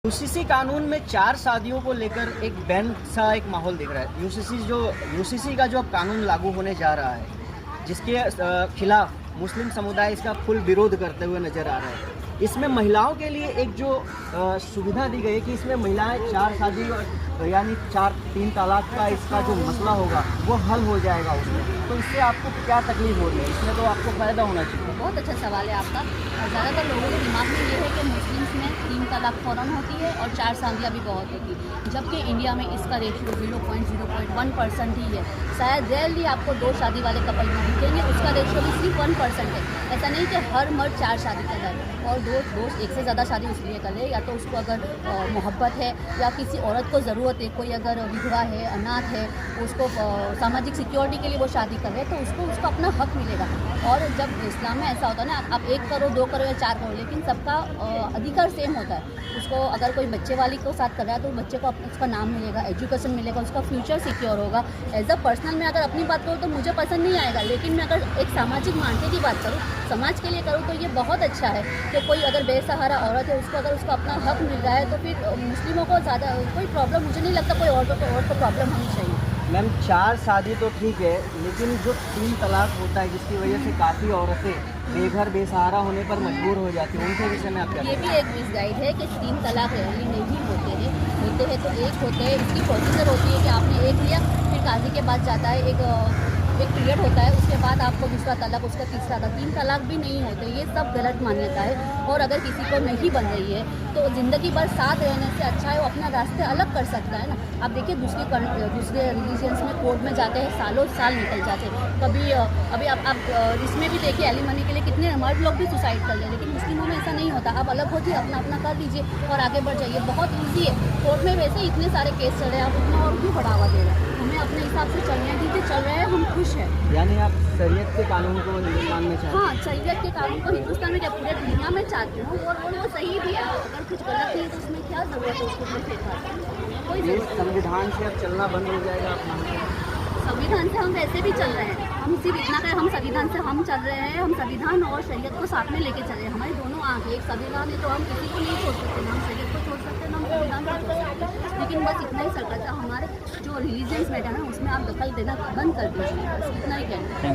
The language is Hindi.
यूसीसी कानून में 4 शादियों को लेकर एक बैन सा एक माहौल दिख रहा है। यूसीसी का जो अब कानून लागू होने जा रहा है, जिसके खिलाफ मुस्लिम समुदाय इसका फुल विरोध करते हुए नजर आ रहा है। इसमें महिलाओं के लिए एक जो सुविधा दी गई है कि इसमें महिलाएं 4 शादी यानी 3 तलाक का इसका जो मसला होगा वो हल हो जाएगा उसमें। तो इससे आपको क्या तकलीफ हो रही है? इसमें तो आपको फ़ायदा होना चाहिए। बहुत अच्छा सवाल है आपका। ज़्यादातर लोगों के दिमाग में ये है कि मुस्लिम्स में 3 तलाक फ़ौरन होती है और 4 शादियाँ भी बहुत होती है, जबकि इंडिया में इसका रेशियो 0.01% ही है। शायद रेयरली आपको 2 शादी वाले कपल भी दिखेंगे, उसका रेशियो भी सिर्फ 1% है। ऐसा नहीं कि हर मर्द 4 शादी कर रहा है और दोस्त एक से ज़्यादा शादी इसलिए कर ले, या तो उसको अगर मोहब्बत है या किसी औरत को ज़रूरत है, कोई अगर विधवा है, अनाथ है, उसको सामाजिक सिक्योरिटी के लिए वो शादी कर रहे हैं, तो उसको अपना हक मिलेगा। और जब इस्लाम में ऐसा होता है ना, आप 1 करो, 2 करो या 4 करो, लेकिन सबका अधिकार सेम होता है। उसको अगर कोई बच्चे वाली को साथ कर रहा है तो बच्चे को उसका नाम मिलेगा, एजुकेशन मिलेगा, उसका फ्यूचर सिक्योर होगा। एज अ पर्सनल में अगर अपनी बात करूँ तो मुझे पसंद नहीं आएगा, लेकिन मैं अगर एक सामाजिक मानते की बात करूँ, समाज के लिए करूँ, तो ये बहुत अच्छा है कि कोई अगर बेसहारा औरत है, उसको अगर उसका अपना हक मिल रहा है तो फिर मुस्लिमों को ज़्यादा कोई प्रॉब्लम मुझे नहीं लगता, कोई औरतों को प्रॉब्लम होनी चाहिए। मैम 4 शादी तो ठीक है, लेकिन जो 3 तलाक होता है जिसकी वजह से काफ़ी औरतें बेघर बेसहारा होने पर मजबूर हो जाती हैं, उनके विषय में आप क्या? ये भी एक मिसगाइड है कि 3 तलाक रैली नहीं होते हैं तो एक होते हैं। इसकी प्रोसीजर होती है कि आपने एक लिया, फिर काजी के पास जाता है, एक पीरियड होता है, उसके बाद आपको दूसरा तलाक, उसका तीसरा तलाक। 3 तलाक भी नहीं होते, ये सब गलत मान्यता है। और अगर किसी को नहीं बन रही है तो ज़िंदगी भर साथ रहने से अच्छा है वो अपना रास्ते अलग कर सकता है ना। आप देखिए दूसरे रिलीजियंस में कोर्ट में जाते हैं, सालों साल निकल जाते हैं। कभी अभी आप इसमें भी देखिए एलिमनी के लिए कितने मर्द लोग भी सुसाइड कर रहे हैं, लेकिन मुस्लिमों में ऐसा नहीं होता। आप अलग होती अपना अपना कर लीजिए और आगे बढ़ जाइए, बहुत ईजी है। कोर्ट में वैसे ही इतने सारे केस चल रहे हैं, आप उतना और क्यों बढ़ावा दे रहे हैं? हमें अपने हिसाब से चलने दीजिए, चल रहे हैं, हम खुश हैं। यानी आप शरीयत के कानून को हिंदुस्तान में चाहते हैं? हाँ, शरीयत के कानून को हिंदुस्तान में क्या पूरे दुनिया में चाहती हूँ, और वो सही भी है। अगर कुछ गलत नहीं है तो उसमें क्या ज़रूरत है उसको कोई ये संविधान से अब चलना बंद हो जाएगा अपना? संविधान से हम वैसे भी चल रहे हैं। हम सिर्फ इतना करें, हम संविधान से हम चल रहे हैं। हम संविधान और शरीयत को साथ में लेके चल रहे हैं। हमारी दोनों आँख है, एक संविधान है तो हम किसी को नहीं छोड़ सकते, ना हम शरीयत को छोड़ सकते, ना हम संविधान को छोड़ सकते। लेकिन बस इतना ही सरकार हमारे जो रिलीजियंस मैटर है उसमें आप दखल देना बंद कर दीजिए, बस इतना ही कहना है।